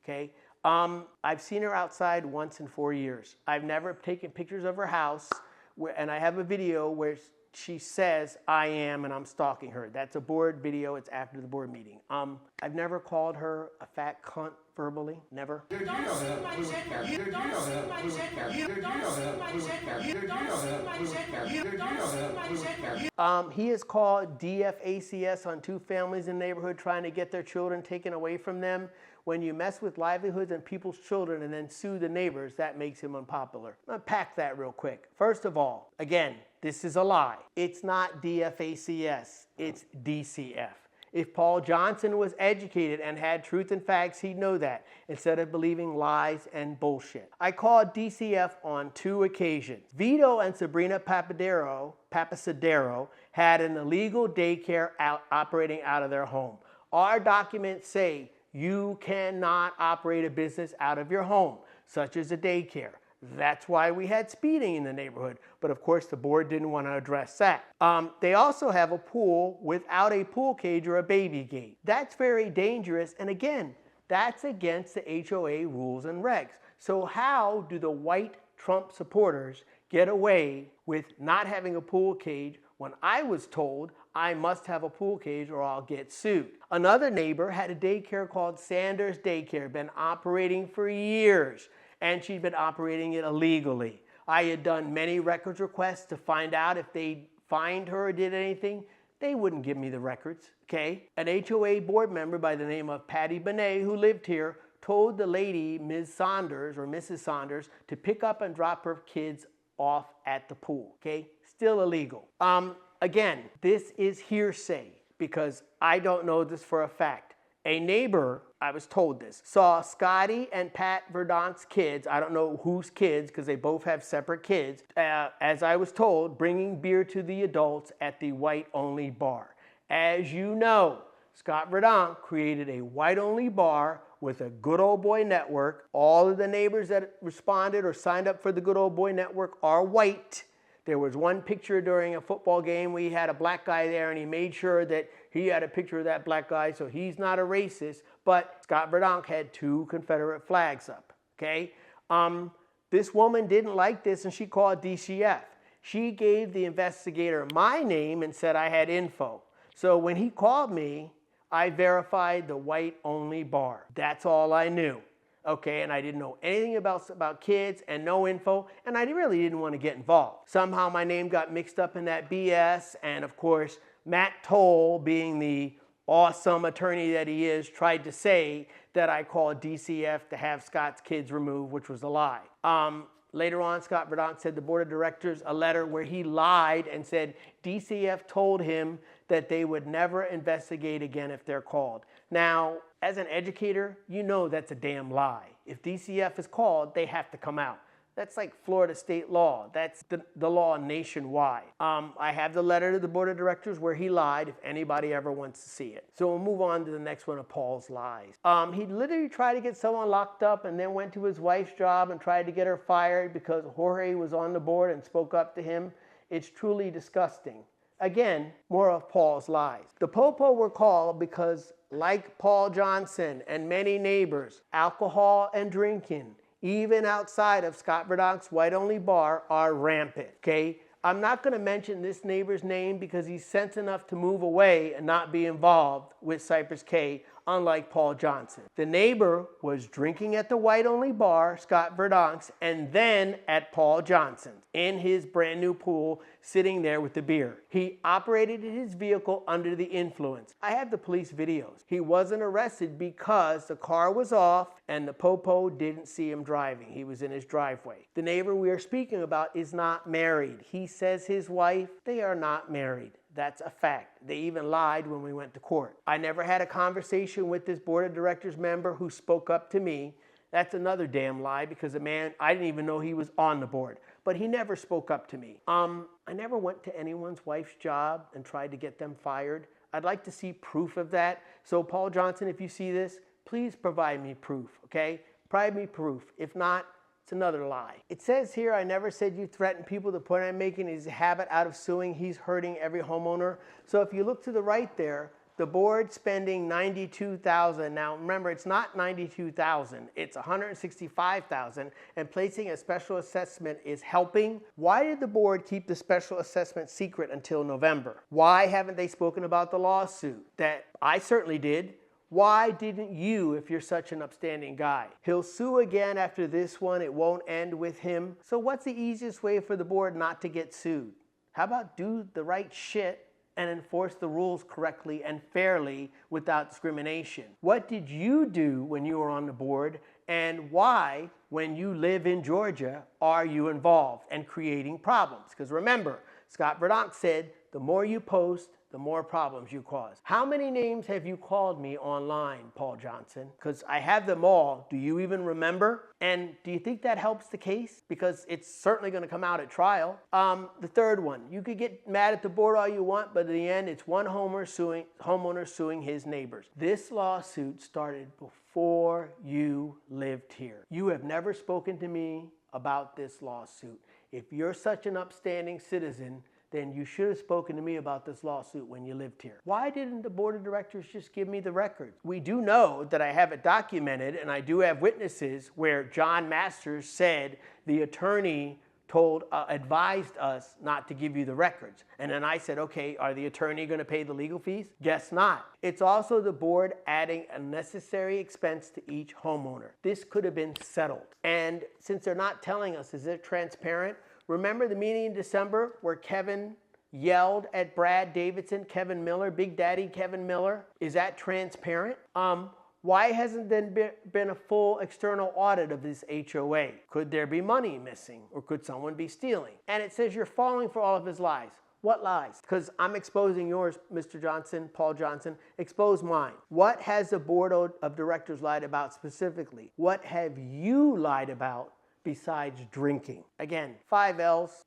okay? I've seen her outside once in 4 years. I've never taken pictures of her house, and I have a video where she says, I am, and I'm stalking her. That's a board video. It's after the board meeting. I've never called her a fat cunt verbally. Never. He has called DFACS on 2 families in the neighborhood trying to get their children taken away from them. When you mess with livelihoods and people's children and then sue the neighbors, that makes him unpopular. Unpack that real quick. First of all, again, this is a lie. It's not DFACS, it's DCF. If Paul Johnson was educated and had truth and facts, he'd know that, instead of believing lies and bullshit. I called DCF on 2 occasions. Vito and Sabrina Papasadero had an illegal daycare operating out of their home. Our documents say you cannot operate a business out of your home, such as a daycare. That's why we had speeding in the neighborhood. But of course, the board didn't want to address that. They also have a pool without a pool cage or a baby gate. That's very dangerous. And again, that's against the HOA rules and regs. So how do the white Trump supporters get away with not having a pool cage when I was told I must have a pool cage or I'll get sued? Another neighbor had a daycare called Sanders Daycare, been operating for years, and she'd been operating it illegally. I had done many records requests to find out if they fined her or did anything. They wouldn't give me the records, okay? An HOA board member by the name of Patty Benet, who lived here, told the lady, Ms. Saunders or Mrs. Saunders, to pick up and drop her kids off at the pool, okay? Still illegal. Again, this is hearsay because I don't know this for a fact. A neighbor, I was told this, saw Scotty and Pat Verdont's kids, I don't know whose kids because they both have separate kids, as I was told, bringing beer to the adults at the white-only bar. As you know, Scott Verdont created a white-only bar with a Good Old Boy Network. All of the neighbors that responded or signed up for the Good Old Boy Network are white. There was one picture during a football game. We had a black guy there, and he made sure that he had a picture of that black guy, so he's not a racist. But Scott Verdonk had 2 Confederate flags up, okay? This woman didn't like this, and she called DCF. She gave the investigator my name and said I had info. So when he called me, I verified the white-only bar. That's all I knew. Okay, and I didn't know anything about kids and no info, and I really didn't want to get involved. Somehow my name got mixed up in that BS, and of course, Matt Toll, being the awesome attorney that he is, tried to say that I called DCF to have Scott's kids removed, which was a lie. Later on, Scott Verdonk sent the board of directors a letter where he lied and said DCF told him that they would never investigate again if they're called. Now, as an educator, you know that's a damn lie. If DCF is called, they have to come out. That's like Florida state law. That's the law nationwide. I have the letter to the board of directors where he lied if anybody ever wants to see it. So we'll move on to the next one of Paul's lies. He literally tried to get someone locked up and then went to his wife's job and tried to get her fired because Jorge was on the board and spoke up to him. It's truly disgusting. Again, more of Paul's lies. The Popo were called because, like Paul Johnson and many neighbors, alcohol and drinking, even outside of Scott Verdonk's white-only bar, are rampant, okay? I'm not going to mention this neighbor's name because he's sense enough to move away and not be involved with Cypress Cay, unlike Paul Johnson. The neighbor was drinking at the white-only bar, Scott Verdonk's, and then at Paul Johnson's, in his brand new pool, sitting there with the beer. He operated his vehicle under the influence. I have the police videos. He wasn't arrested because the car was off and the Popo didn't see him driving. He was in his driveway. The neighbor we are speaking about is not married. He says his wife, they are not married. That's a fact. They even lied when we went to court. I never had a conversation with this board of directors member who spoke up to me. That's another damn lie because the man, I didn't even know he was on the board, but he never spoke up to me. I never went to anyone's wife's job and tried to get them fired. I'd like to see proof of that. So Paul Johnson, if you see this, please provide me proof, okay? Provide me proof. If not, it's another lie. It says here, I never said you threaten people. The point I'm making is a habit out of suing. He's hurting every homeowner. So if you look to the right there, The board spending $92,000. Now remember, it's not $92,000, it's $165,000, and placing a special assessment is helping. Why did the board keep the special assessment secret until November? Why haven't they spoken about the lawsuit? That I certainly did. Why didn't you, if you're such an upstanding guy? He'll sue again after this one. It won't end with him. So what's the easiest way for the board not to get sued? How about do the right shit and enforce the rules correctly and fairly without discrimination? What did you do when you were on the board, and why, when you live in Georgia, are you involved and creating problems? Because remember, Scott Verdonk said, the more you post, the more problems you cause. How many names have you called me online, Paul Johnson? Because I have them all. Do you even remember? And do you think that helps the case? Because it's certainly going to come out at trial. The third one, you could get mad at the board all you want, but in the end, it's one homeowner suing his neighbors. This lawsuit started before you lived here. You have never spoken to me about this lawsuit. If you're such an upstanding citizen, then you should have spoken to me about this lawsuit when you lived here. Why didn't the board of directors just give me the records? We do know that I have it documented, and I do have witnesses where John Masters said the attorney advised us not to give you the records. And then I said, okay, are the attorney going to pay the legal fees? Guess not. It's also the board adding a necessary expense to each homeowner. This could have been settled. And since they're not telling us, is it transparent? Remember the meeting in December where Kevin yelled at Brad Davidson, Kevin Miller, Big Daddy Kevin Miller? Is that transparent? Why hasn't there been a full external audit of this HOA? Could there be money missing, or could someone be stealing? And it says you're falling for all of his lies. What lies? Because I'm exposing yours, Mr. Johnson, Paul Johnson. Expose mine. What has the board of directors lied about specifically? What have you lied about besides drinking? Again, 5 L's.